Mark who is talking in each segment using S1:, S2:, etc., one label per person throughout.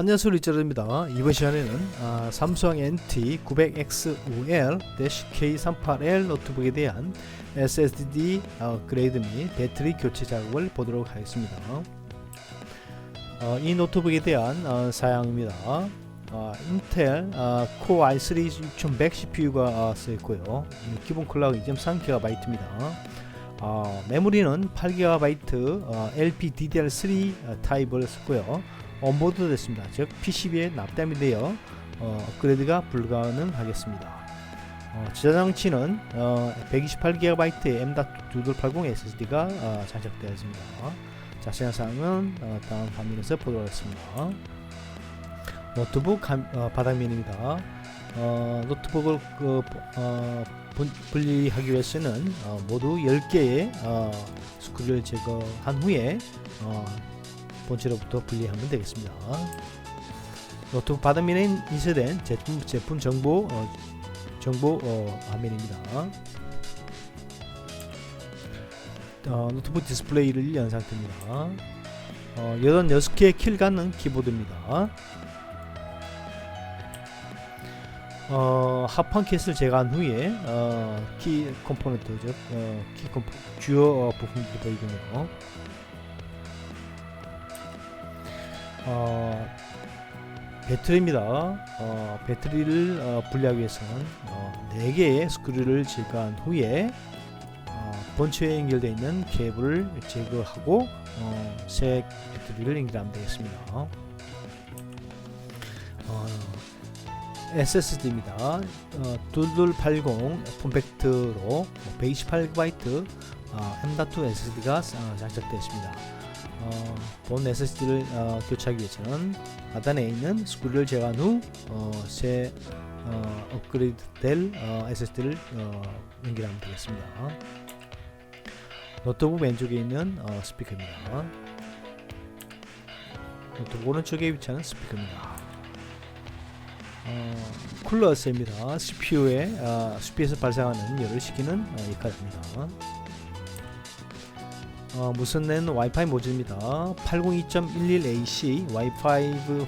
S1: 안녕하세요, 리처드입니다. 이번 시간에는 삼성 NT900X5L-K38L 노트북에 대한 SSD 업그레이드 및 배터리 교체 작업을 보도록 하겠습니다. 이 노트북에 대한 사양입니다. 인텔 Core i3 6100 CPU가 쓰였고요. 기본 클럭 2.3GB입니다. 메모리는 8GB LPDDR3 타입을 썼고요. 온보드 됐습니다. 즉 PCB에 납땜이 되어 업그레이드가 불가능하겠습니다. 저장치는 128GB M.2280 SSD가 장착되어 있습니다. 자세한 사항은 다음 화면에서 보도록 하겠습니다. 노트북 바닥면입니다. 노트북을 분리하기 위해서는 모두 10개의 스크류를 제거한 후에 본체로부터 분리하면 되겠습니다. 노트북 바닥면에 인쇄된 제품 정보 화면입니다. 노트북 디스플레이를 연 상태입니다. 86개의 킬 갖는 키보드입니다. 합판 킷을 제거한 후에 키 컴포넌트 즉 주요 부품들이 보이군요. 배터리입니다. 배터리를 분리하기 위해서는 4개의 스크류를 제거한 후에 본체에 연결되어 있는 케이블을 제거하고 새 배터리를 연결하면 되겠습니다. SSD입니다. 2280 콤팩트로 128GB M.2 SSD가 장착되어 있습니다. 본 SSD를 교체하기 위해서는 하단에 있는 스크류를 제거한 후 새 업그레이드 될 SSD를 연결하면 되겠습니다. 노트북 왼쪽에 있는 스피커입니다. 노트북 오른쪽에 위치하는 스피커입니다. 쿨러스입니다. CPU에서 발생하는 열을 식히는 역할을 합니다. 무선랜 와이파이 모듈입니다. 802.11ac 와이파이 5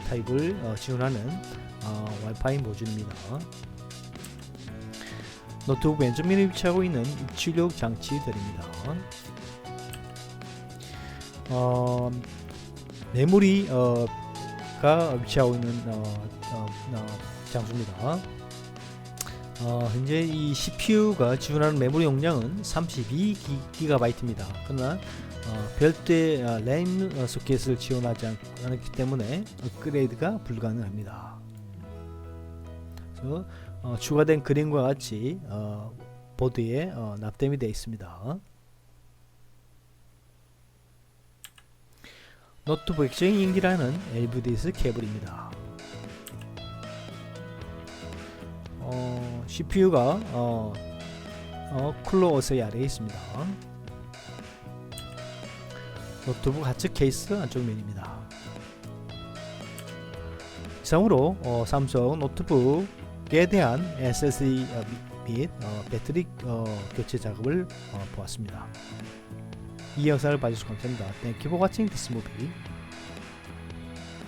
S1: 타입을 지원하는 와이파이 모듈입니다. 노트북 왼쪽면에 위치하고 있는 입출력 장치들입니다. 메모리가 위치하고 있는 장소입니다. 현재 이 CPU가 지원하는 메모리 용량은 32GB입니다. 그러나 별도의 램 소켓을 지원하지 않기 때문에 업그레이드가 불가능합니다. 그래서 추가된 그림과 같이 보드에 납땜이 되어 있습니다. 노트북 액정이 연결하는 LVDS 케이블입니다. CPU가 쿨러 OSI 아래에 있습니다. 노트북 하츠 케이스 안쪽 면입니다. 이상으로 삼성 노트북에 대한 SSD 및 배터리 교체 작업을 보았습니다. 이 영상을 봐주셔서 감사합니다. Thank you for watching this movie.